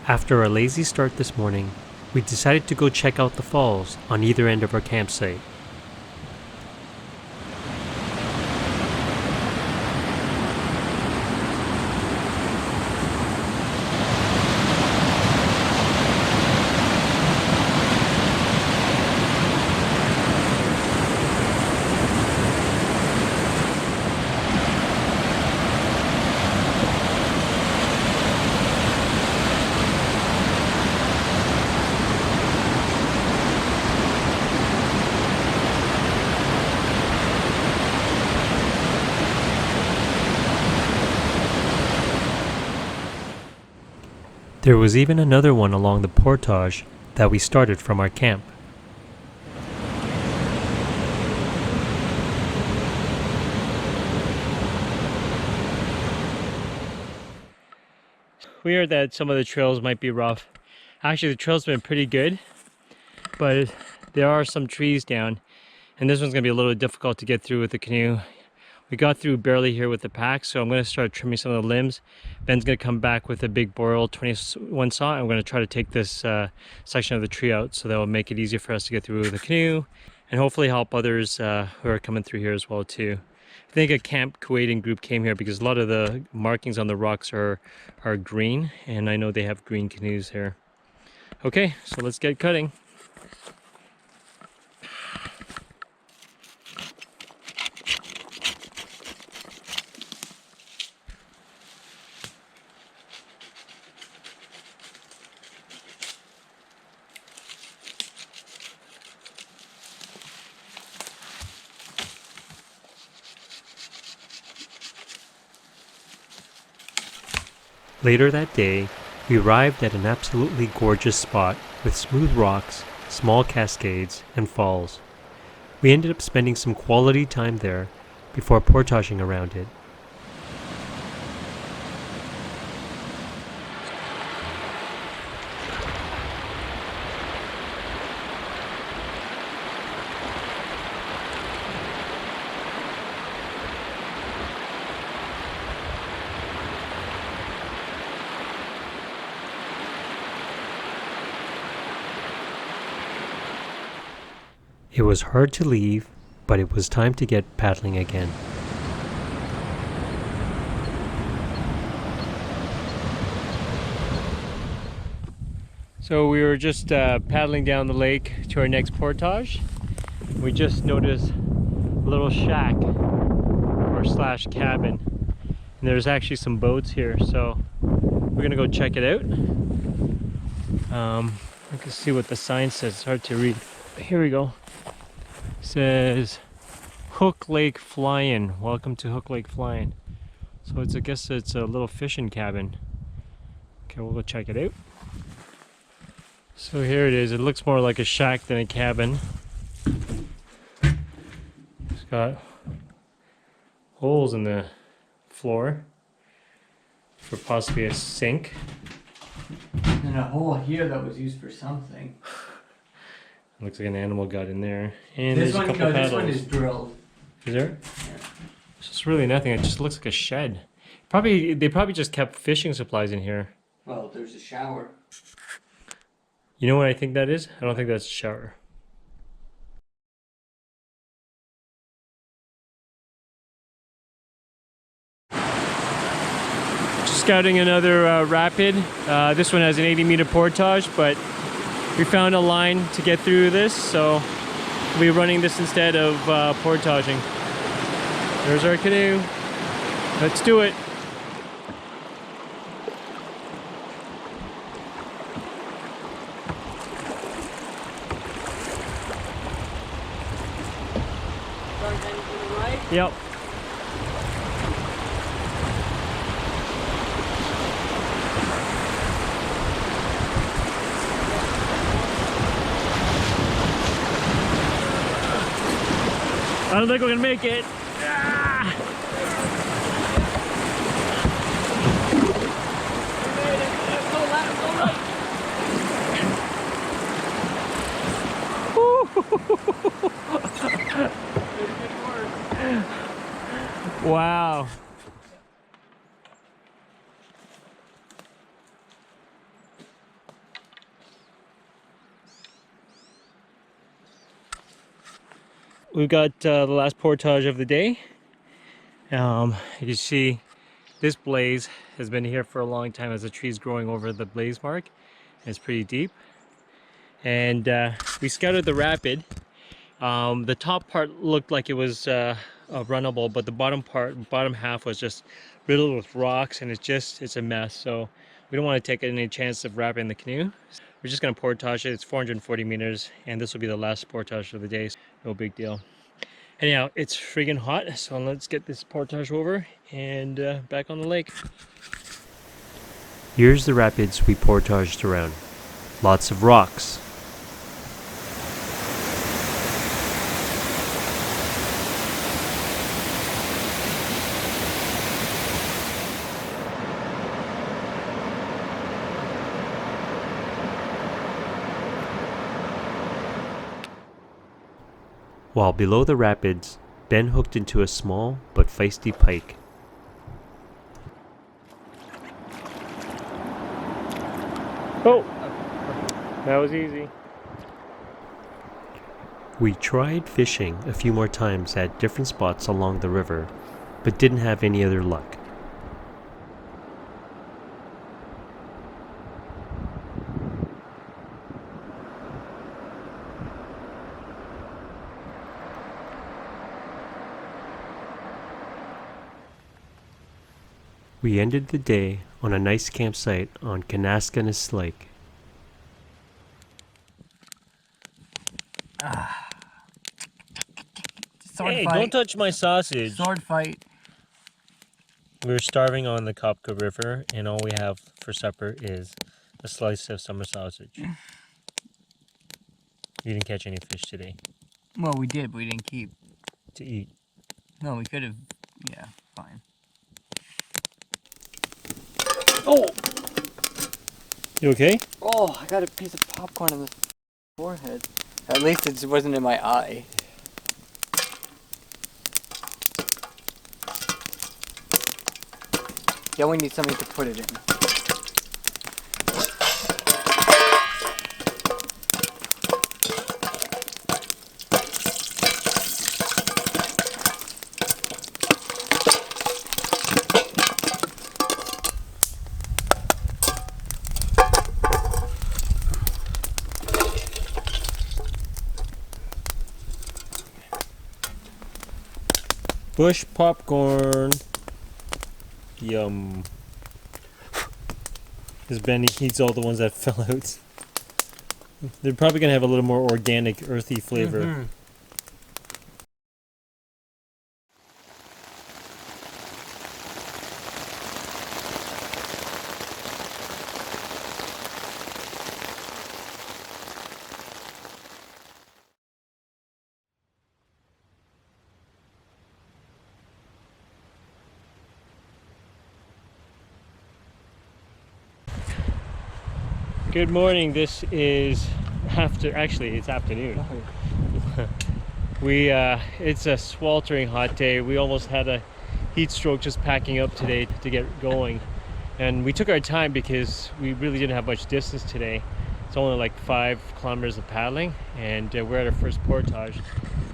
After a lazy start this morning, we decided to go check out the falls on either end of our campsite. There was even another one along the portage that we started from our camp. We heard that some of the trails might be rough. Actually, the trail's been pretty good, but there are some trees down, and this one's going to be a little difficult to get through with the canoe. We got through barely here with the pack, so I'm going to start trimming some of the limbs. Ben's going to come back with a big Boreal 21 saw. I'm going to try to take this section of the tree out, so that will make it easier for us to get through with the canoe, and hopefully help others who are coming through here as well too. I think a Camp Kuwaitan group came here because a lot of the markings on the rocks are green, and I know they have green canoes here. Okay, so let's get cutting. Later that day, we arrived at an absolutely gorgeous spot with smooth rocks, small cascades, and falls. We ended up spending some quality time there before portaging around it. It was hard to leave, but it was time to get paddling again. So we were just paddling down the lake to our next portage. We just noticed a little shack or slash cabin. And there's actually some boats here, so we're gonna go check it out. I can see what the sign says. It's hard to read. Here we go. Says Hook Lake Fly-In. Welcome to Hook Lake Fly-In. So I guess it's a little fishing cabin. Okay, we'll go check it out. So here it is. It looks more like a shack than a cabin. It's got holes in the floor for possibly a sink. And a hole here that was used for something. Looks like an animal got in there. And This there's one, a couple paddles. this one is drilled. Is there? Yeah. It's just really nothing. It just looks like a shed. They probably just kept fishing supplies in here. Well, there's a shower. You know what I think that is? I don't think that's a shower. Scouting another rapid. This one has an 80-meter portage, but we found a line to get through this, so we'll be running this instead of portaging. There's our canoe. Let's do it. Yep. I don't think we're gonna make it. Ah! Wow. we've got the last portage of the day. You can see this blaze has been here for a long time as the tree's growing over the blaze mark. It's pretty deep. And we scouted the rapid. The top part looked like it was runnable, but the bottom half was just riddled with rocks, and it's a mess. So we don't want to take any chance of wrapping the canoe. We're just gonna portage it. It's 440 meters, and this will be the last portage of the day. So no big deal. Anyhow, it's friggin' hot, so let's get this portage over and back on the lake. Here's the rapids we portaged around. Lots of rocks. While below the rapids, Ben hooked into a small but feisty pike. Oh, that was easy. We tried fishing a few more times at different spots along the river, but didn't have any other luck. We ended the day on a nice campsite on Kanaskanus Lake. Sword fight. Don't touch my sausage. Sword fight. We're starving on the Kopka River, and all we have for supper is a slice of summer sausage. You didn't catch any fish today Well, we did, but we didn't keep. to eat. No, we could have. Yeah, fine. Oh! You okay? Oh, I got a piece of popcorn on the forehead. At least it wasn't in my eye. Yeah, we need something to put it in. Bush popcorn. Yum. Because Ben eats all the ones that fell out. They're probably going to have a little more organic, earthy flavor. Mm-hmm. Good morning. This is it's afternoon. It's a sweltering hot day. We almost had a heat stroke just packing up today to get going. And we took our time because we really didn't have much distance today. It's only like 5 kilometers of paddling, and we're at our first portage.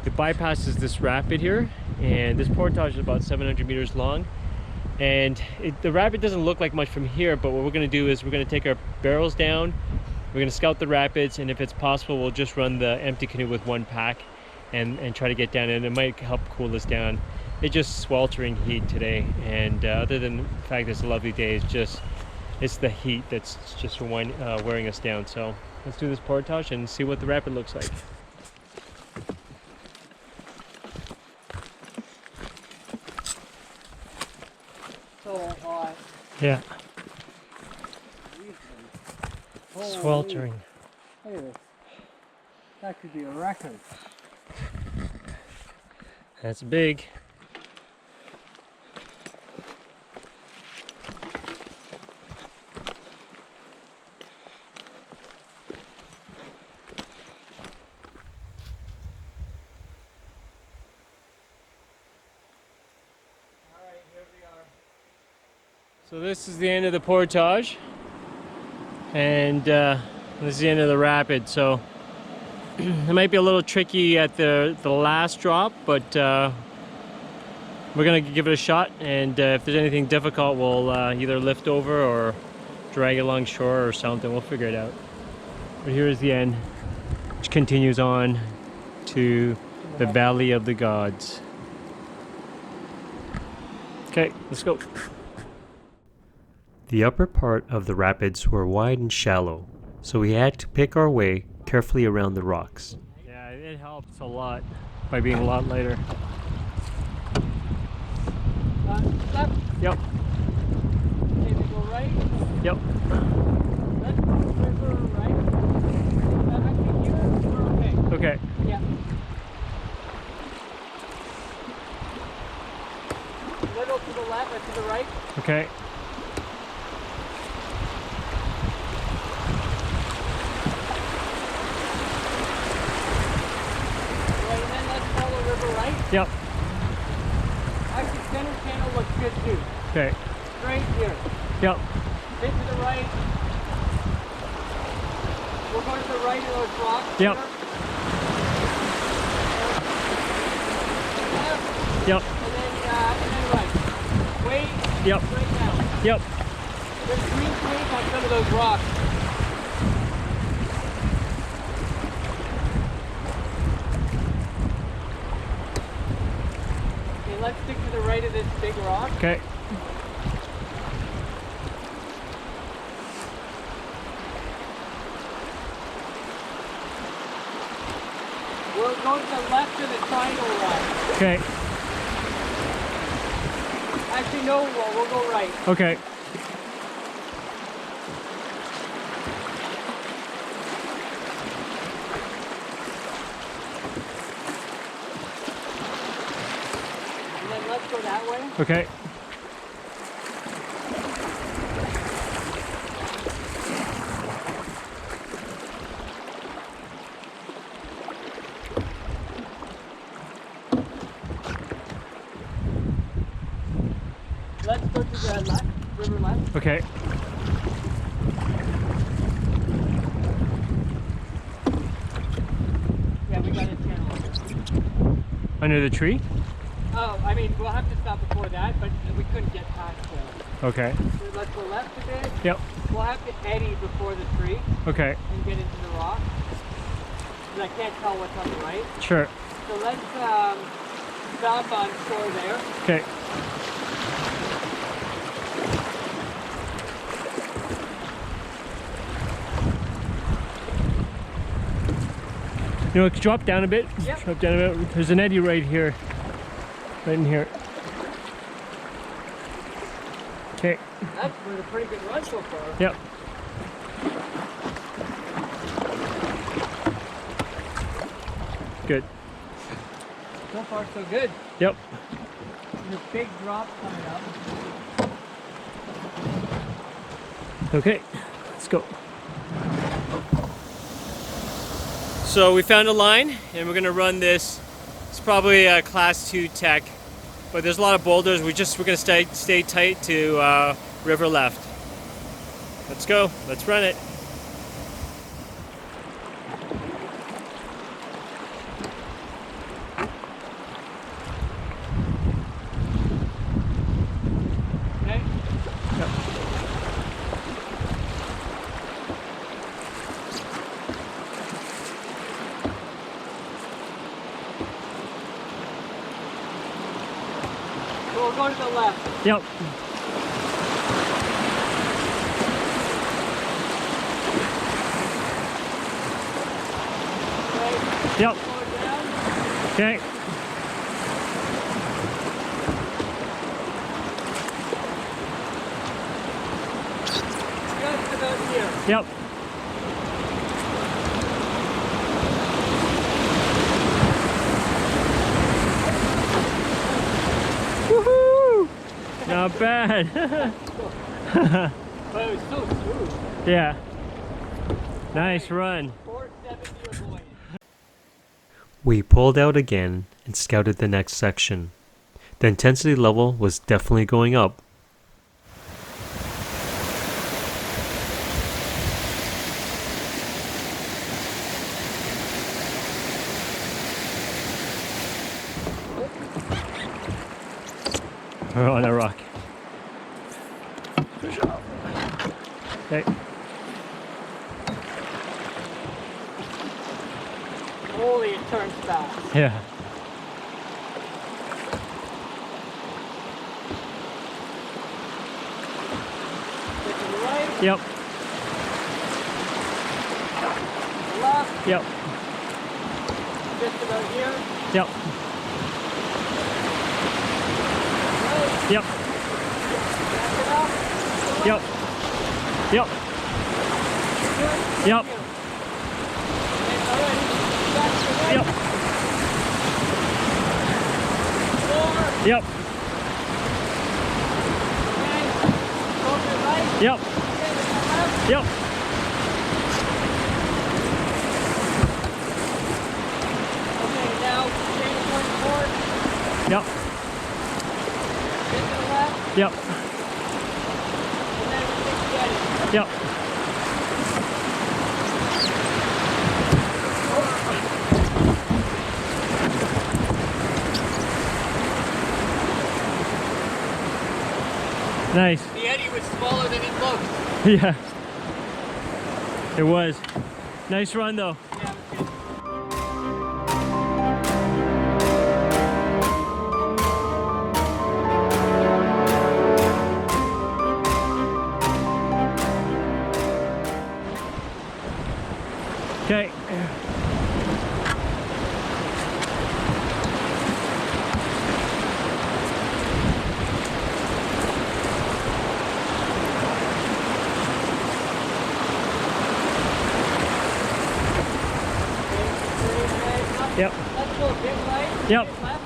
The bypass is this rapid here, and this portage is about 700 meters long. And the rapid doesn't look like much from here, but what we're going to do is we're going to take our barrels down, we're going to scout the rapids, and if it's possible we'll just run the empty canoe with one pack and try to get down, and it might help cool us down. It's just sweltering heat today, and other than the fact that it's a lovely day, it's the heat that's just wearing us down. So let's do this portage and see what the rapid looks like. So hot. Yeah. Sweltering. Look at this. That could be a record. That's big. So this is the end of the portage, and this is the end of the rapid. So It might be a little tricky at the last drop, but we're gonna give it a shot, and if there's anything difficult, we'll either lift over or drag it along shore or something. We'll figure it out. But here's the end, which continues on to the Valley of the Gods. Okay, let's go. The upper part of the rapids were wide and shallow, so we had to pick our way carefully around the rocks. Yeah, it helps a lot by being a lot lighter. Left. Yep. Okay, then go right. Yep. Left, river, right. Actually, here, we're okay. Okay. Yeah. A little to the left or to the right. Okay. Right, and then let's follow river right. Yep. Actually, center channel looks good too. Okay. Straight here. Yep. Bit to the right. We'll go to the right of those rocks. Yep. Left, Yep. and then right. Wait. Yep. Straight down. Yep. There's green trees on some of those rocks. Okay, let's stick to the right of this big rock. Okay. We'll go to the left of the triangle rock. Okay. Actually, no, we'll go right. Okay. And then let's go that way. Okay. Let's go to the left, river left. Okay. Yeah, we got a channel. Under the tree? Oh, I mean, we'll have to stop before that, but we couldn't get past there. Okay. So let's go left a bit. Yep. We'll have to eddy before the tree Okay. and get into the rock. Because I can't tell what's on the right. Sure. So let's stop on shore there. Okay. You know, drop down a bit. Yep. Drop down a bit. There's an eddy right here. Right in here. Okay. That's been a pretty good run so far. Yep. Good. So far, so good. Yep. There's a big drop coming up. Okay. Let's go. So we found a line, and we're gonna run this. It's probably a class 2 tech, but there's a lot of boulders. We're gonna stay tight to river left. Let's go. Let's run it. Okay? Yep. So we'll go to the left. Yep. Right? Yep. Go down. Okay. Just about here. Yep. Woohoo! Not bad. But it was so smooth. Yeah. Nice run. 470 avoided. We pulled out again and scouted the next section. The intensity level was definitely going up. We're on a rock. Okay. Holy, it turns fast. Yeah. Get to the right, Yep. the left, Yep. just about here. Yep. Right, Yep. back it up. Yep. Yep. Good. Yep. And alright, back to the right. Yep. Four. Yep. And go to the right. Yep. Okay, to the left. Yep. Okay, now change point forward. Yep. Get to the left. Yep. And then we take the edge. Yep. Nice. The eddy was smaller than it looked. Yeah. It was. Nice run though. Yeah, it was good. Okay. Yep. Let's go big right. Yep. Big left.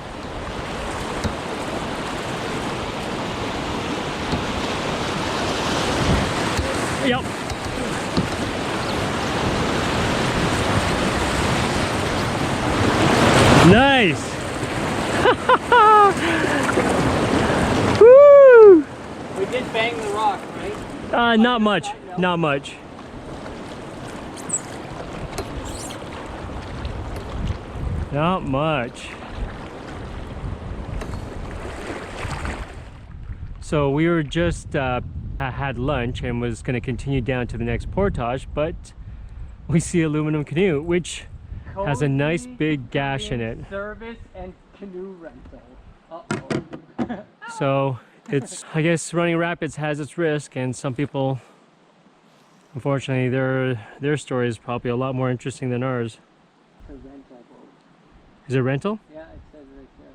Yep. Nice. Woo! We did bang the rock, right? Not much. Not much. Not much. So we were just had lunch and was going to continue down to the next portage, but we see aluminum canoe, which has a nice Cozy big gash in it. Service and canoe rental. Uh-oh. So it's, I guess running rapids has its risk, and some people, unfortunately, their story is probably a lot more interesting than ours. The rental boat. Is it rental? Yeah, it says right there.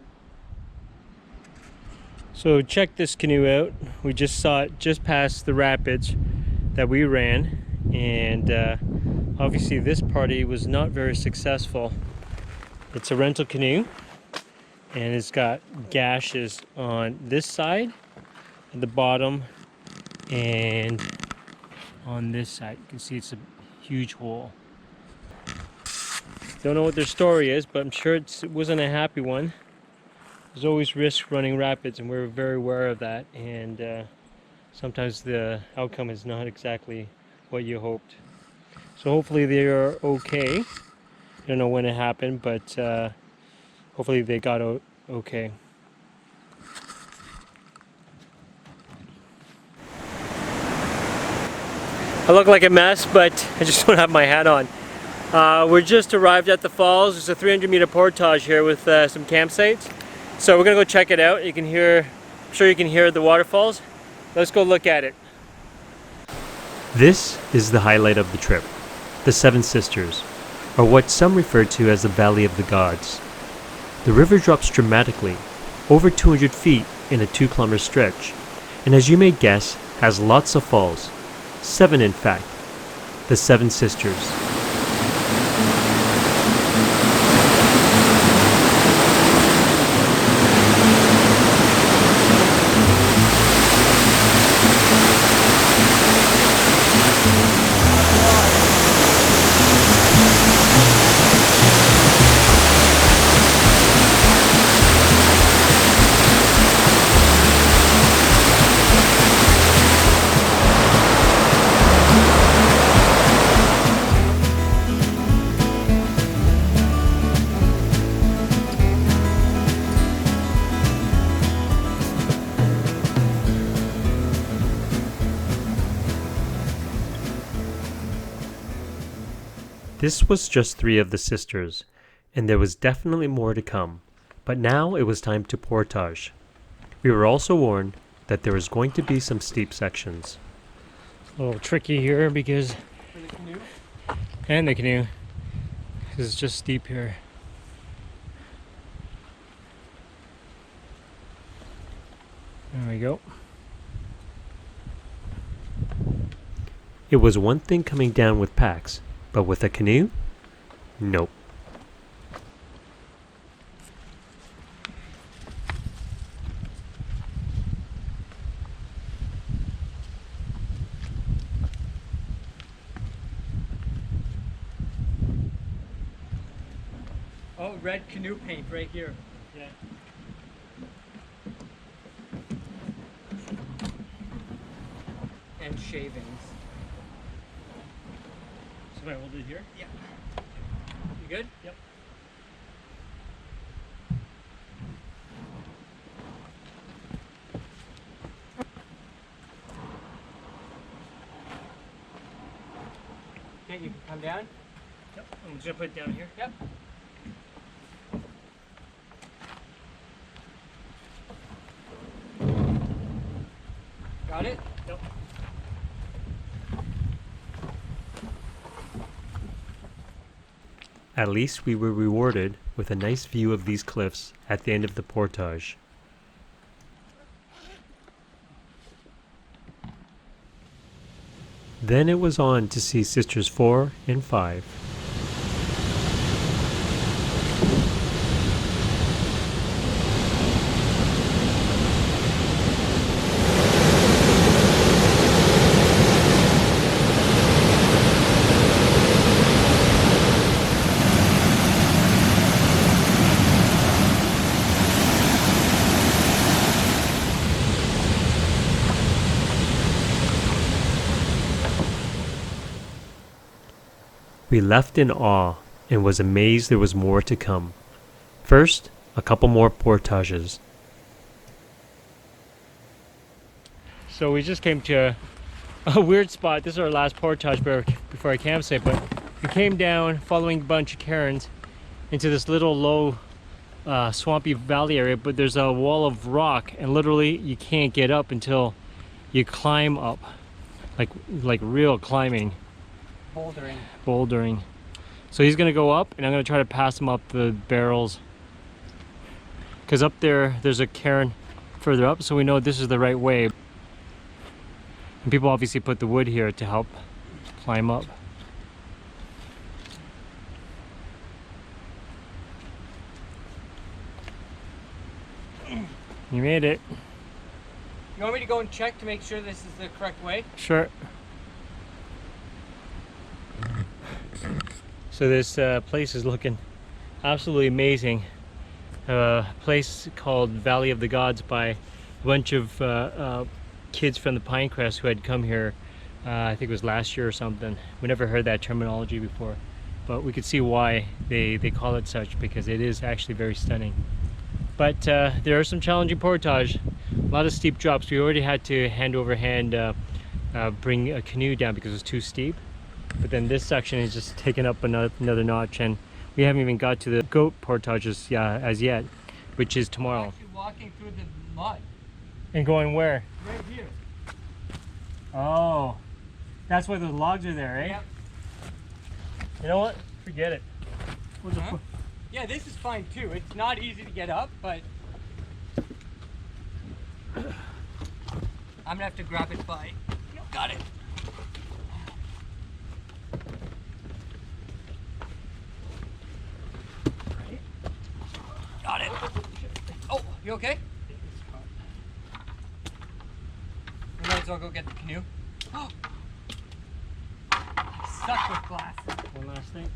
So check this canoe out. We just saw it just past the rapids that we ran, and obviously this party was not very successful. It's a rental canoe, and it's got gashes on this side, at the bottom, and on this side. You can see it's a huge hole. Don't know what their story is, but I'm sure it wasn't a happy one. There's always risk running rapids, and we're very aware of that, and sometimes the outcome is not exactly what you hoped. So hopefully they are okay. I don't know when it happened, but hopefully they got out okay. I look like a mess, but I just don't have my hat on. We're just arrived at the falls. There's a 300-meter portage here with some campsites. So we're gonna go check it out. You can hear, I'm sure you can hear the waterfalls. Let's go look at it. This is the highlight of the trip, the Seven Sisters, or what some refer to as the Valley of the Gods. The river drops dramatically, over 200 feet in a 2-kilometer stretch, and as you may guess, has lots of falls. 7 in fact. The Seven Sisters. This was just 3 of the sisters, and there was definitely more to come. But now it was time to portage. We were also warned that there was going to be some steep sections. A little tricky here because, For the canoe? and the canoe, because it's just steep here. There we go. It was one thing coming down with packs, but with a canoe? Nope. Oh, red canoe paint right here. Yeah. And shavings. So I hold it here? Yeah. You good? Yep. Okay, you can come down. Yep. I'm just gonna put it down here. Yep. Got it? Yep. At least we were rewarded with a nice view of these cliffs at the end of the portage. Then it was on to see sisters 4 and 5. We left in awe and was amazed there was more to come. First, a couple more portages. So we just came to a weird spot. This is our last portage before our campsite, but we came down following a bunch of cairns into this little low swampy valley area, but there's a wall of rock and literally you can't get up until you climb up, like real climbing, bouldering. So he's gonna go up and I'm gonna try to pass him up the barrels, because up there's a cairn further up, so we know this is the right way. And people obviously put the wood here to help climb up. You made it. You want me to go and check to make sure this is the correct way? Sure. So this place is looking absolutely amazing. A place called Valley of the Gods by a bunch of kids from the Pinecrest who had come here, I think it was last year or something. We never heard that terminology before, but we could see why they call it such, because it is actually very stunning. But there are some challenging portage, a lot of steep drops. We already had to hand over hand bring a canoe down because it was too steep. But then this section is just taken up another notch, and we haven't even got to the goat portages as yet, which is tomorrow. I'm actually walking through the mud. And going where? Right here. Oh, that's why those logs are there, eh? Yep. You know what? Forget it. Huh? Yeah, this is fine too. It's not easy to get up, but I'm gonna have to grab it by. Got it. Got it. Oh, you okay? We might as well go get the canoe. Oh, stuck with glass. One last thing.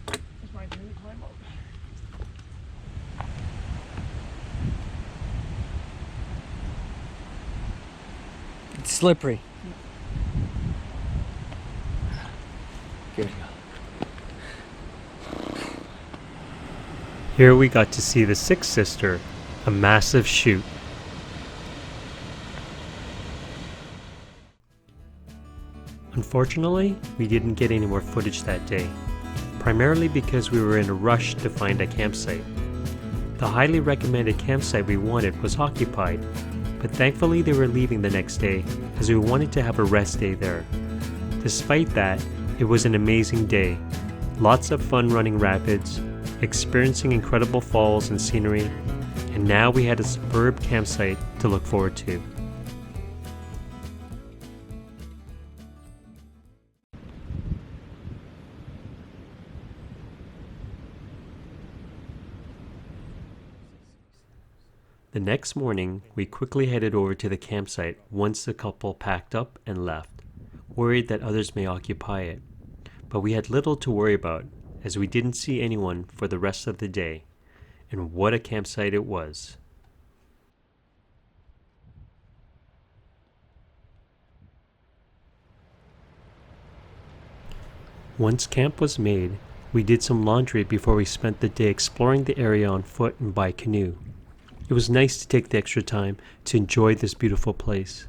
Here's my canoe to climb up. It's slippery. Good. Here we got to see the sixth sister, a massive chute. Unfortunately, we didn't get any more footage that day, primarily because we were in a rush to find a campsite. The highly recommended campsite we wanted was occupied, but thankfully they were leaving the next day as we wanted to have a rest day there. Despite that, it was an amazing day. Lots of fun running rapids, experiencing incredible falls and scenery, and now we had a superb campsite to look forward to. The next morning, we quickly headed over to the campsite once the couple packed up and left, worried that others may occupy it. But we had little to worry about, as we didn't see anyone for the rest of the day. And what a campsite it was. Once camp was made, we did some laundry before we spent the day exploring the area on foot and by canoe. It was nice to take the extra time to enjoy this beautiful place.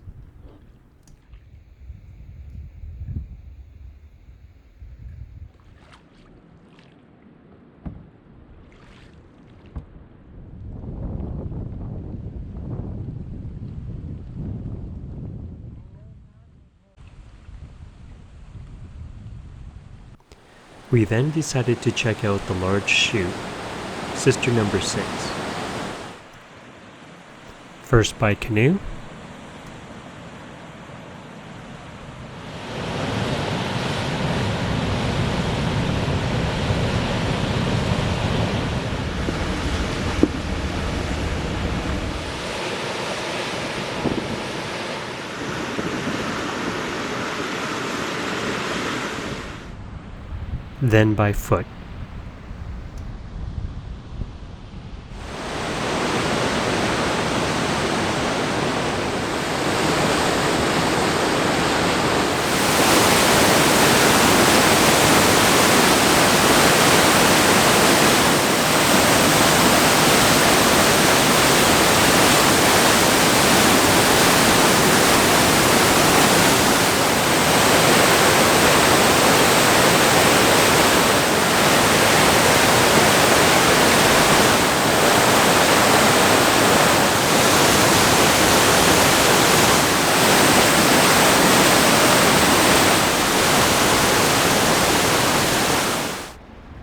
We then decided to check out the large chute, sister number 6. First by canoe, then by foot.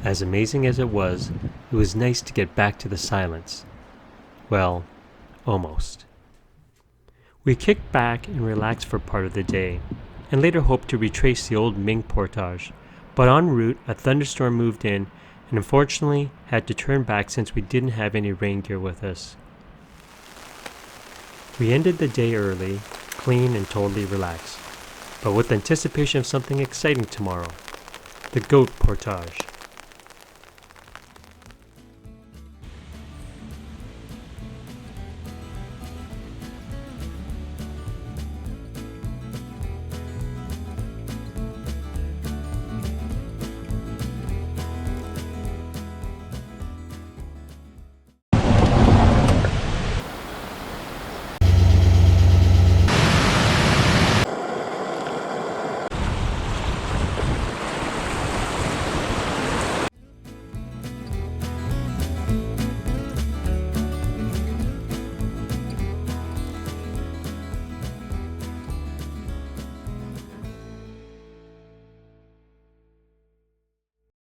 As amazing as it was nice to get back to the silence. Well, almost. We kicked back and relaxed for part of the day, and later hoped to retrace the old Ming portage, but en route a thunderstorm moved in and unfortunately had to turn back since we didn't have any rain gear with us. We ended the day early, clean and totally relaxed, but with anticipation of something exciting tomorrow, the goat portage.